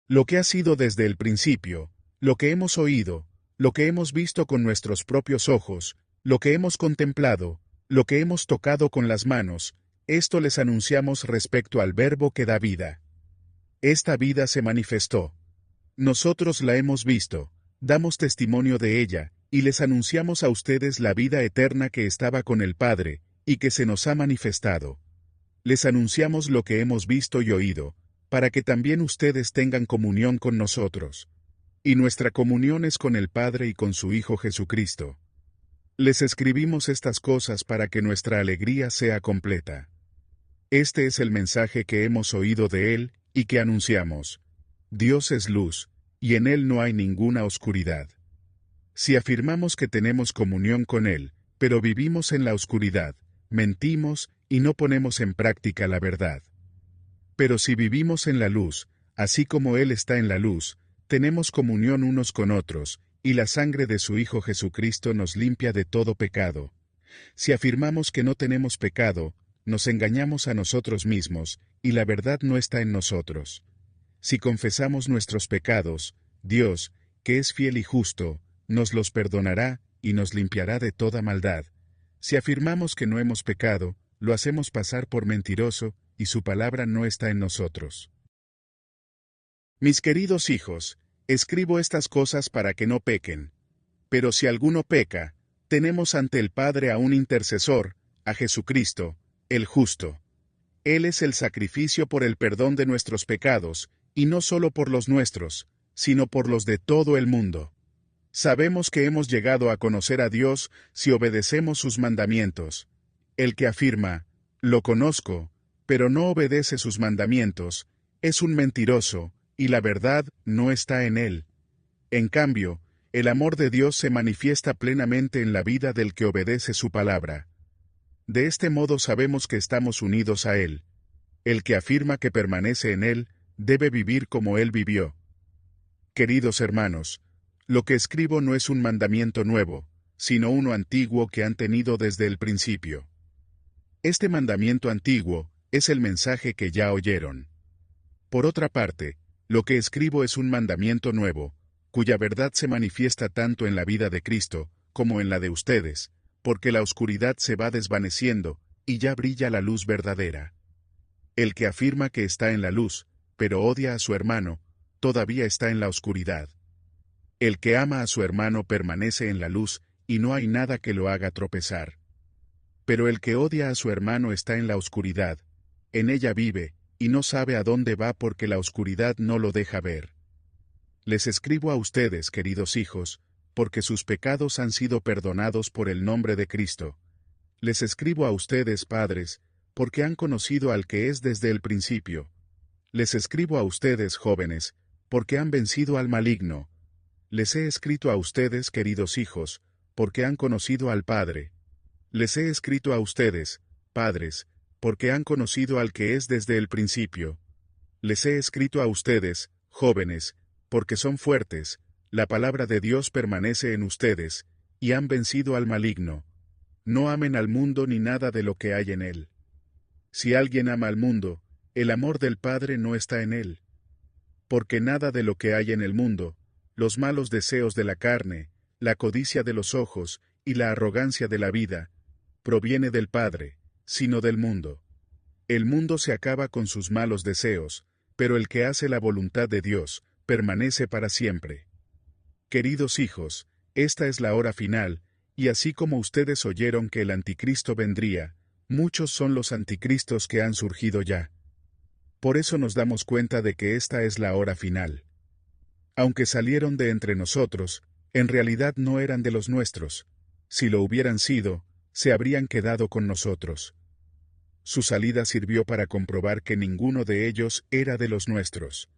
Lo que ha sido desde el principio, lo que hemos oído, lo que hemos visto con nuestros propios ojos, lo que hemos contemplado, lo que hemos tocado con las manos, esto les anunciamos respecto al Verbo que da vida. Esta vida se manifestó. Nosotros la hemos visto, damos testimonio de ella, y les anunciamos a ustedes la vida eterna que estaba con el Padre, y que se nos ha manifestado. Les anunciamos lo que hemos visto y oído, para que también ustedes tengan comunión con nosotros. Y nuestra comunión es con el Padre y con su Hijo Jesucristo. Les escribimos estas cosas para que nuestra alegría sea completa. Este es el mensaje que hemos oído de Él, y que anunciamos. Dios es luz, y en Él no hay ninguna oscuridad. Si afirmamos que tenemos comunión con Él, pero vivimos en la oscuridad, mentimos y no ponemos en práctica la verdad. Pero si vivimos en la luz, así como Él está en la luz, tenemos comunión unos con otros, y la sangre de su Hijo Jesucristo nos limpia de todo pecado. Si afirmamos que no tenemos pecado, nos engañamos a nosotros mismos, y la verdad no está en nosotros. Si confesamos nuestros pecados, Dios, que es fiel y justo, nos los perdonará y nos limpiará de toda maldad. Si afirmamos que no hemos pecado, lo hacemos pasar por mentiroso, y su palabra no está en nosotros. Mis queridos hijos, escribo estas cosas para que no pequen. Pero si alguno peca, tenemos ante el Padre a un intercesor, a Jesucristo, el justo. Él es el sacrificio por el perdón de nuestros pecados, y no solo por los nuestros, sino por los de todo el mundo. Sabemos que hemos llegado a conocer a Dios si obedecemos sus mandamientos. El que afirma, lo conozco, pero no obedece sus mandamientos, es un mentiroso, y la verdad no está en él. En cambio, el amor de Dios se manifiesta plenamente en la vida del que obedece su palabra. De este modo sabemos que estamos unidos a Él. El que afirma que permanece en Él, debe vivir como Él vivió. Queridos hermanos, lo que escribo no es un mandamiento nuevo, sino uno antiguo que han tenido desde el principio. Este mandamiento antiguo es el mensaje que ya oyeron. Por otra parte, lo que escribo es un mandamiento nuevo, cuya verdad se manifiesta tanto en la vida de Cristo, como en la de ustedes, porque la oscuridad se va desvaneciendo, y ya brilla la luz verdadera. El que afirma que está en la luz, pero odia a su hermano, todavía está en la oscuridad. El que ama a su hermano permanece en la luz, y no hay nada que lo haga tropezar. Pero el que odia a su hermano está en la oscuridad, en ella vive, y no sabe a dónde va porque la oscuridad no lo deja ver. Les escribo a ustedes, queridos hijos, porque sus pecados han sido perdonados por el nombre de Cristo. Les escribo a ustedes, padres, porque han conocido al que es desde el principio. Les escribo a ustedes, jóvenes, porque han vencido al maligno. Les he escrito a ustedes, queridos hijos, porque han conocido al Padre. Les he escrito a ustedes, padres, porque han conocido al que es desde el principio. Les he escrito a ustedes, jóvenes, porque son fuertes, la palabra de Dios permanece en ustedes, y han vencido al maligno. No amen al mundo ni nada de lo que hay en él. Si alguien ama al mundo, el amor del Padre no está en él. Porque nada de lo que hay en el mundo, los malos deseos de la carne, la codicia de los ojos, y la arrogancia de la vida, proviene del Padre, sino del mundo. El mundo se acaba con sus malos deseos, pero el que hace la voluntad de Dios, permanece para siempre. Queridos hijos, esta es la hora final, y así como ustedes oyeron que el anticristo vendría, muchos son los anticristos que han surgido ya. Por eso nos damos cuenta de que esta es la hora final. Aunque salieron de entre nosotros, en realidad no eran de los nuestros. Si lo hubieran sido, se habrían quedado con nosotros. Su salida sirvió para comprobar que ninguno de ellos era de los nuestros.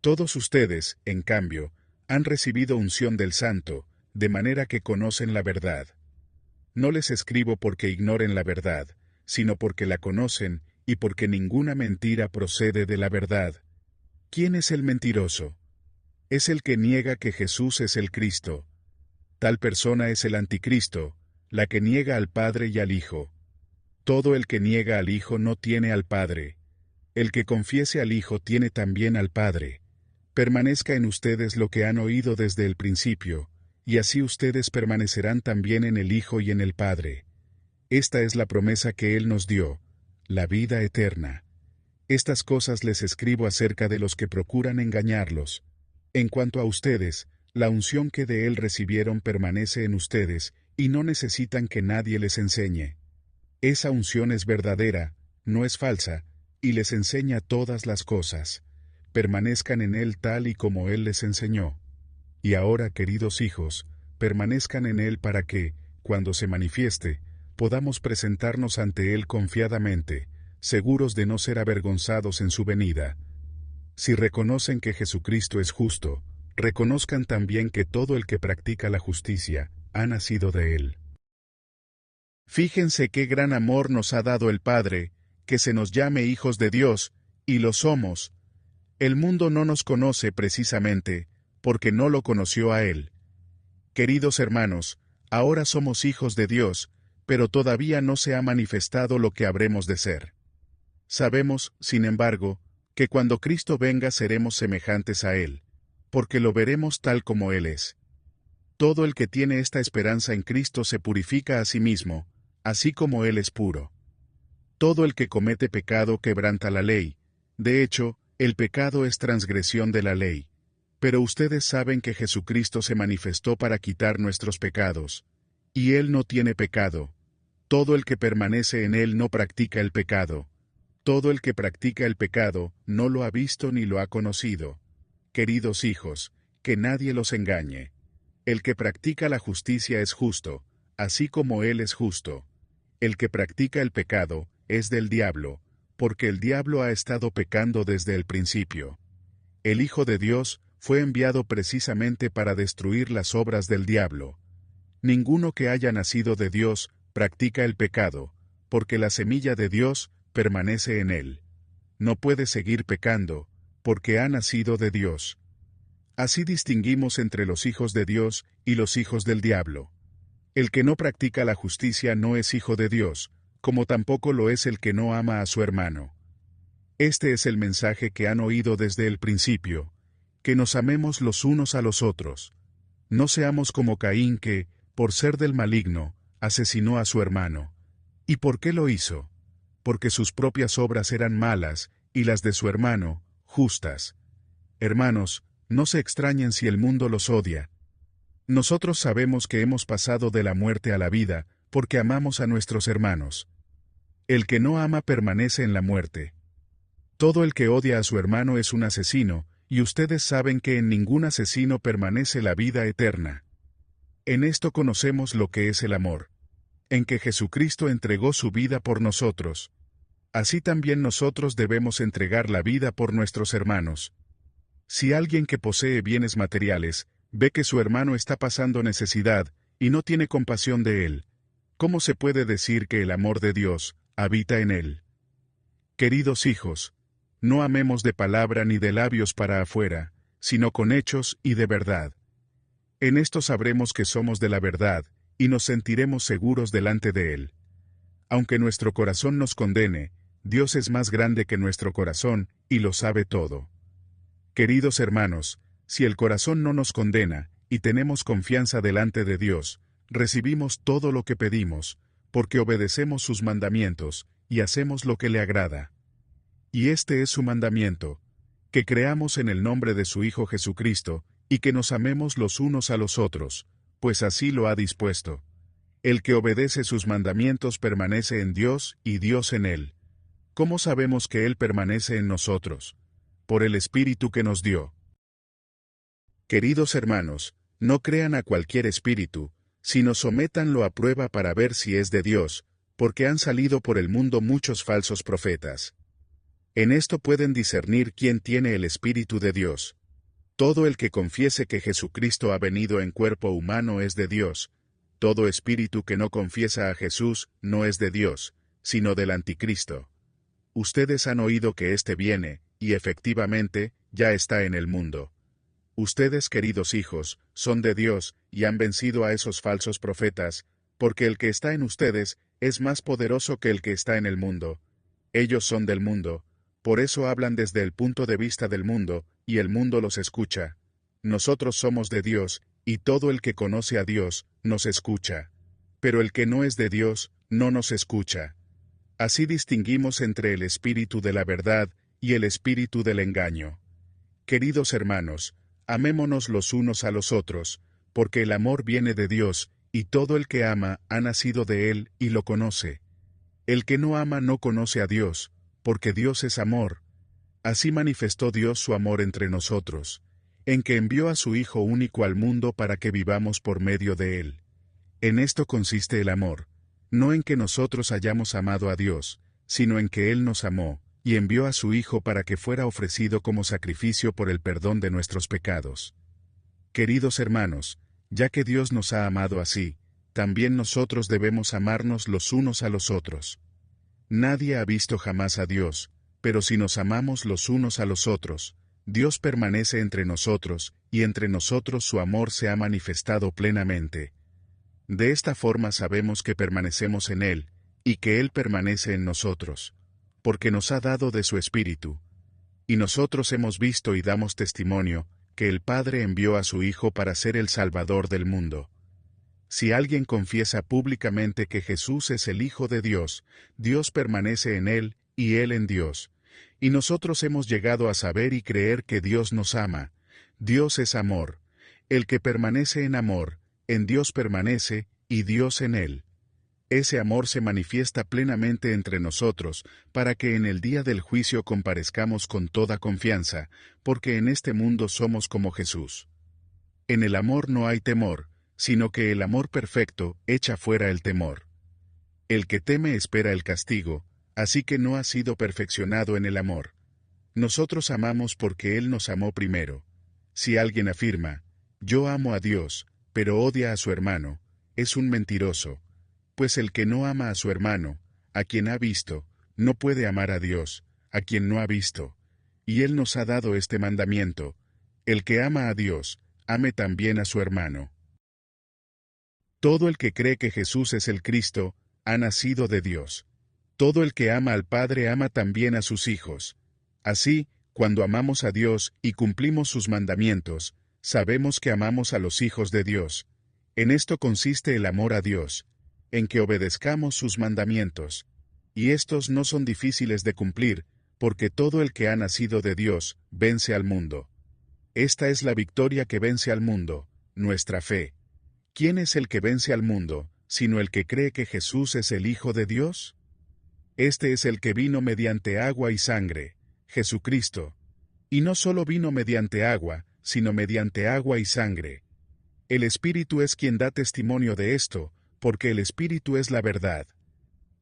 Todos ustedes, en cambio, han recibido unción del Santo, de manera que conocen la verdad. No les escribo porque ignoren la verdad, sino porque la conocen y porque ninguna mentira procede de la verdad. ¿Quién es el mentiroso? Es el que niega que Jesús es el Cristo. Tal persona es el anticristo, la que niega al Padre y al Hijo. Todo el que niega al Hijo no tiene al Padre. El que confiese al Hijo tiene también al Padre. Permanezca en ustedes lo que han oído desde el principio, y así ustedes permanecerán también en el Hijo y en el Padre. Esta es la promesa que Él nos dio, la vida eterna. Estas cosas les escribo acerca de los que procuran engañarlos. En cuanto a ustedes, la unción que de Él recibieron permanece en ustedes, y no necesitan que nadie les enseñe. Esa unción es verdadera, no es falsa, y les enseña todas las cosas. Permanezcan en Él tal y como Él les enseñó. Y ahora, queridos hijos, permanezcan en Él para que, cuando se manifieste, podamos presentarnos ante Él confiadamente, seguros de no ser avergonzados en su venida. Si reconocen que Jesucristo es justo, reconozcan también que todo el que practica la justicia ha nacido de Él. Fíjense qué gran amor nos ha dado el Padre, que se nos llame hijos de Dios, y lo somos. El mundo no nos conoce precisamente, porque no lo conoció a Él. Queridos hermanos, ahora somos hijos de Dios, pero todavía no se ha manifestado lo que habremos de ser. Sabemos, sin embargo, que cuando Cristo venga seremos semejantes a Él, porque lo veremos tal como Él es. Todo el que tiene esta esperanza en Cristo se purifica a sí mismo, así como Él es puro. Todo el que comete pecado quebranta la ley. De hecho, el pecado es transgresión de la ley. Pero ustedes saben que Jesucristo se manifestó para quitar nuestros pecados. Y Él no tiene pecado. Todo el que permanece en Él no practica el pecado. Todo el que practica el pecado no lo ha visto ni lo ha conocido. Queridos hijos, que nadie los engañe. El que practica la justicia es justo, así como Él es justo. El que practica el pecado es del diablo, porque el diablo ha estado pecando desde el principio. El Hijo de Dios fue enviado precisamente para destruir las obras del diablo. Ninguno que haya nacido de Dios practica el pecado, porque la semilla de Dios permanece en él. No puede seguir pecando, porque ha nacido de Dios. Así distinguimos entre los hijos de Dios y los hijos del diablo. El que no practica la justicia no es hijo de Dios, como tampoco lo es el que no ama a su hermano. Este es el mensaje que han oído desde el principio, que nos amemos los unos a los otros. No seamos como Caín que, por ser del maligno, asesinó a su hermano. ¿Y por qué lo hizo? Porque sus propias obras eran malas, y las de su hermano, justas. Hermanos, no se extrañen si el mundo los odia. Nosotros sabemos que hemos pasado de la muerte a la vida, porque amamos a nuestros hermanos. El que no ama permanece en la muerte. Todo el que odia a su hermano es un asesino, y ustedes saben que en ningún asesino permanece la vida eterna. En esto conocemos lo que es el amor, en que Jesucristo entregó su vida por nosotros. Así también nosotros debemos entregar la vida por nuestros hermanos. Si alguien que posee bienes materiales ve que su hermano está pasando necesidad y no tiene compasión de él, ¿cómo se puede decir que el amor de Dios habita en él? Queridos hijos, no amemos de palabra ni de labios para afuera, sino con hechos y de verdad. En esto sabremos que somos de la verdad, y nos sentiremos seguros delante de Él. Aunque nuestro corazón nos condene, Dios es más grande que nuestro corazón, y lo sabe todo. Queridos hermanos, si el corazón no nos condena, y tenemos confianza delante de Dios, recibimos todo lo que pedimos, porque obedecemos sus mandamientos, y hacemos lo que le agrada. Y este es su mandamiento, que creamos en el nombre de su Hijo Jesucristo, y que nos amemos los unos a los otros, pues así lo ha dispuesto. El que obedece sus mandamientos permanece en Dios y Dios en él. ¿Cómo sabemos que Él permanece en nosotros? Por el Espíritu que nos dio. Queridos hermanos, no crean a cualquier espíritu, sino sométanlo a prueba para ver si es de Dios, porque han salido por el mundo muchos falsos profetas. En esto pueden discernir quién tiene el Espíritu de Dios. Todo el que confiese que Jesucristo ha venido en cuerpo humano es de Dios. Todo espíritu que no confiesa a Jesús no es de Dios, sino del Anticristo. Ustedes han oído que éste viene, y efectivamente, ya está en el mundo. Ustedes, queridos hijos, son de Dios, y han vencido a esos falsos profetas, porque el que está en ustedes es más poderoso que el que está en el mundo. Ellos son del mundo, por eso hablan desde el punto de vista del mundo, y el mundo los escucha. Nosotros somos de Dios, y todo el que conoce a Dios, nos escucha. Pero el que no es de Dios, no nos escucha. Así distinguimos entre el espíritu de la verdad y el espíritu del engaño. Queridos hermanos, amémonos los unos a los otros, porque el amor viene de Dios, y todo el que ama ha nacido de Él y lo conoce. El que no ama no conoce a Dios, porque Dios es amor. Así manifestó Dios su amor entre nosotros, en que envió a su Hijo único al mundo para que vivamos por medio de Él. En esto consiste el amor, no en que nosotros hayamos amado a Dios, sino en que Él nos amó, y envió a su Hijo para que fuera ofrecido como sacrificio por el perdón de nuestros pecados. Queridos hermanos, ya que Dios nos ha amado así, también nosotros debemos amarnos los unos a los otros. Nadie ha visto jamás a Dios, pero si nos amamos los unos a los otros, Dios permanece entre nosotros, y entre nosotros su amor se ha manifestado plenamente. De esta forma sabemos que permanecemos en Él, y que Él permanece en nosotros, porque nos ha dado de su Espíritu. Y nosotros hemos visto y damos testimonio, que el Padre envió a su Hijo para ser el Salvador del mundo. Si alguien confiesa públicamente que Jesús es el Hijo de Dios, Dios permanece en Él, y Él en Dios. Y nosotros hemos llegado a saber y creer que Dios nos ama. Dios es amor. El que permanece en amor, en Dios permanece, y Dios en él. Ese amor se manifiesta plenamente entre nosotros, para que en el día del juicio comparezcamos con toda confianza, porque en este mundo somos como Jesús. En el amor no hay temor, sino que el amor perfecto echa fuera el temor. El que teme espera el castigo, así que no ha sido perfeccionado en el amor. Nosotros amamos porque Él nos amó primero. Si alguien afirma, yo amo a Dios, pero odia a su hermano, es un mentiroso, pues el que no ama a su hermano, a quien ha visto, no puede amar a Dios, a quien no ha visto. Y Él nos ha dado este mandamiento: el que ama a Dios, ame también a su hermano. Todo el que cree que Jesús es el Cristo, ha nacido de Dios. Todo el que ama al Padre ama también a sus hijos. Así, cuando amamos a Dios y cumplimos sus mandamientos, sabemos que amamos a los hijos de Dios. En esto consiste el amor a Dios, en que obedezcamos sus mandamientos. Y estos no son difíciles de cumplir, porque todo el que ha nacido de Dios vence al mundo. Esta es la victoria que vence al mundo, nuestra fe. ¿Quién es el que vence al mundo, sino el que cree que Jesús es el Hijo de Dios? Este es el que vino mediante agua y sangre, Jesucristo. Y no solo vino mediante agua, sino mediante agua y sangre. El Espíritu es quien da testimonio de esto, porque el Espíritu es la verdad.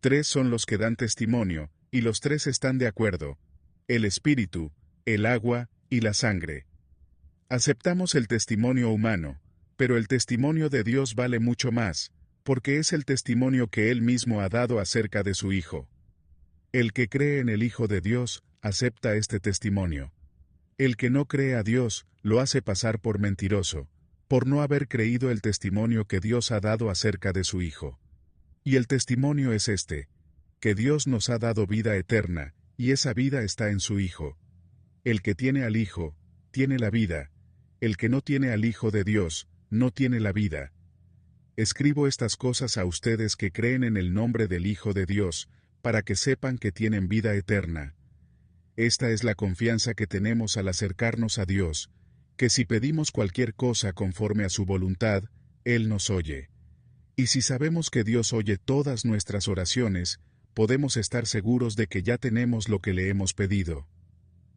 3 son los que dan testimonio, y los 3 están de acuerdo: el Espíritu, el agua y la sangre. Aceptamos el testimonio humano, pero el testimonio de Dios vale mucho más, porque es el testimonio que Él mismo ha dado acerca de su Hijo. El que cree en el Hijo de Dios, acepta este testimonio. El que no cree a Dios, lo hace pasar por mentiroso, por no haber creído el testimonio que Dios ha dado acerca de su Hijo. Y el testimonio es este: que Dios nos ha dado vida eterna, y esa vida está en su Hijo. El que tiene al Hijo, tiene la vida. El que no tiene al Hijo de Dios, no tiene la vida. Escribo estas cosas a ustedes que creen en el nombre del Hijo de Dios, para que sepan que tienen vida eterna. Esta es la confianza que tenemos al acercarnos a Dios, que si pedimos cualquier cosa conforme a su voluntad, Él nos oye. Y si sabemos que Dios oye todas nuestras oraciones, podemos estar seguros de que ya tenemos lo que le hemos pedido.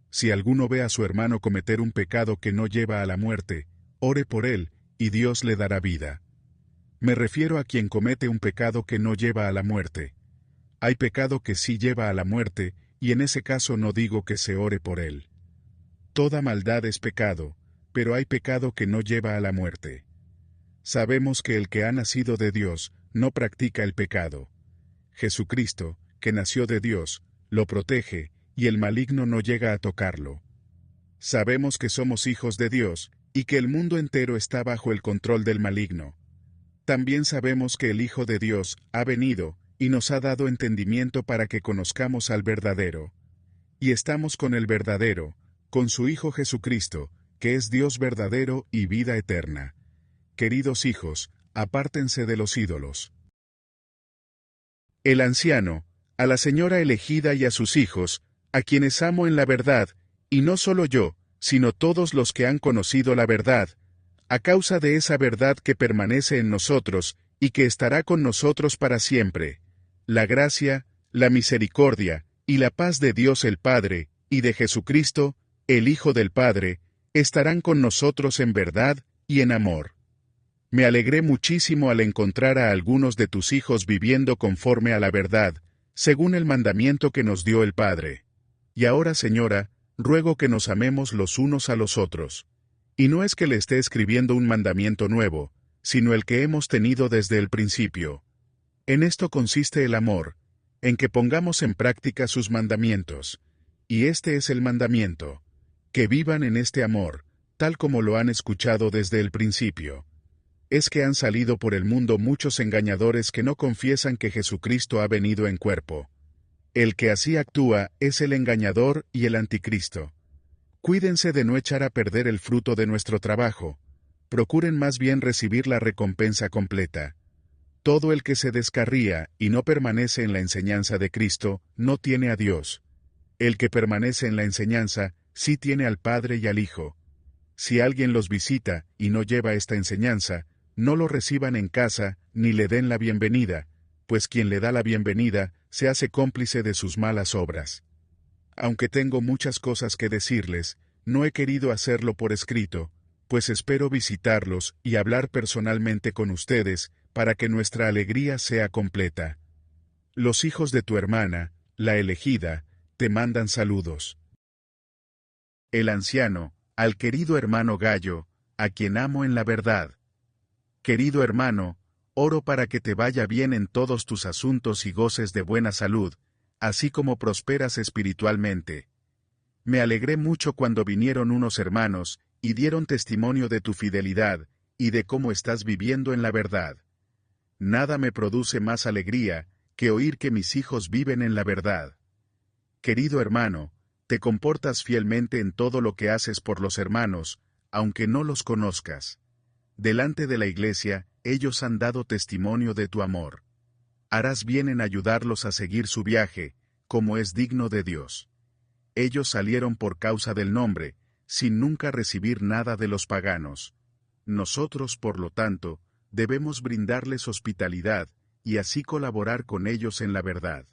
Si alguno ve a su hermano cometer un pecado que no lleva a la muerte, ore por él, y Dios le dará vida. Me refiero a quien comete un pecado que no lleva a la muerte. Hay pecado que sí lleva a la muerte, y en ese caso no digo que se ore por él. Toda maldad es pecado, pero hay pecado que no lleva a la muerte. Sabemos que el que ha nacido de Dios no practica el pecado. Jesucristo, que nació de Dios, lo protege, y el maligno no llega a tocarlo. Sabemos que somos hijos de Dios, y que el mundo entero está bajo el control del maligno. También sabemos que el Hijo de Dios ha venido, y nos ha dado entendimiento para que conozcamos al verdadero. Y estamos con el verdadero, con su Hijo Jesucristo, que es Dios verdadero y vida eterna. Queridos hijos, apártense de los ídolos. El anciano, a la señora elegida y a sus hijos, a quienes amo en la verdad, y no solo yo, sino todos los que han conocido la verdad, a causa de esa verdad que permanece en nosotros, y que estará con nosotros para siempre. La gracia, la misericordia, y la paz de Dios el Padre, y de Jesucristo, el Hijo del Padre, estarán con nosotros en verdad y en amor. Me alegré muchísimo al encontrar a algunos de tus hijos viviendo conforme a la verdad, según el mandamiento que nos dio el Padre. Y ahora, Señora, ruego que nos amemos los unos a los otros. Y no es que le esté escribiendo un mandamiento nuevo, sino el que hemos tenido desde el principio. En esto consiste el amor, en que pongamos en práctica sus mandamientos. Y este es el mandamiento: que vivan en este amor, tal como lo han escuchado desde el principio. Es que han salido por el mundo muchos engañadores que no confiesan que Jesucristo ha venido en cuerpo. El que así actúa es el engañador y el anticristo. Cuídense de no echar a perder el fruto de nuestro trabajo. Procuren más bien recibir la recompensa completa. Todo el que se descarría y no permanece en la enseñanza de Cristo, no tiene a Dios. El que permanece en la enseñanza, sí tiene al Padre y al Hijo. Si alguien los visita y no lleva esta enseñanza, no lo reciban en casa ni le den la bienvenida, pues quien le da la bienvenida se hace cómplice de sus malas obras. Aunque tengo muchas cosas que decirles, no he querido hacerlo por escrito, pues espero visitarlos y hablar personalmente con ustedes, para que nuestra alegría sea completa. Los hijos de tu hermana, la elegida, te mandan saludos. El anciano, al querido hermano Gallo, a quien amo en la verdad. Querido hermano, oro para que te vaya bien en todos tus asuntos y goces de buena salud, así como prosperas espiritualmente. Me alegré mucho cuando vinieron unos hermanos, y dieron testimonio de tu fidelidad, y de cómo estás viviendo en la verdad. Nada me produce más alegría, que oír que mis hijos viven en la verdad. Querido hermano, te comportas fielmente en todo lo que haces por los hermanos, aunque no los conozcas. Delante de la iglesia, ellos han dado testimonio de tu amor. Harás bien en ayudarlos a seguir su viaje, como es digno de Dios. Ellos salieron por causa del nombre, sin nunca recibir nada de los paganos. Nosotros, por lo tanto, debemos brindarles hospitalidad, y así colaborar con ellos en la verdad.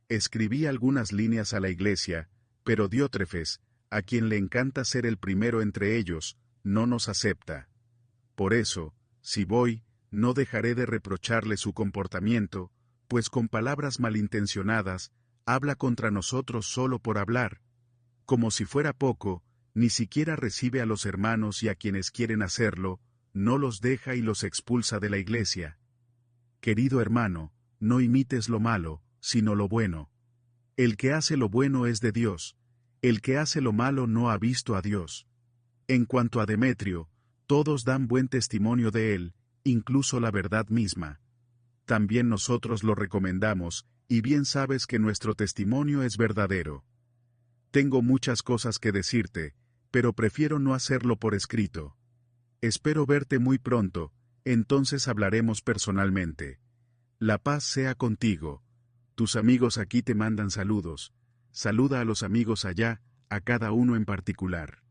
Escribí algunas líneas a la iglesia, pero Diótrefes, a quien le encanta ser el primero entre ellos, no nos acepta. Por eso, si voy, no dejaré de reprocharle su comportamiento, pues con palabras malintencionadas, habla contra nosotros solo por hablar. Como si fuera poco, ni siquiera recibe a los hermanos y a quienes quieren hacerlo, no los deja y los expulsa de la iglesia. Querido hermano, no imites lo malo, sino lo bueno. El que hace lo bueno es de Dios, el que hace lo malo no ha visto a Dios. En cuanto a Demetrio, todos dan buen testimonio de él, incluso la verdad misma. También nosotros lo recomendamos, y bien sabes que nuestro testimonio es verdadero. Tengo muchas cosas que decirte, pero prefiero no hacerlo por escrito. Espero verte muy pronto, entonces hablaremos personalmente. La paz sea contigo. Tus amigos aquí te mandan saludos. Saluda a los amigos allá, a cada uno en particular.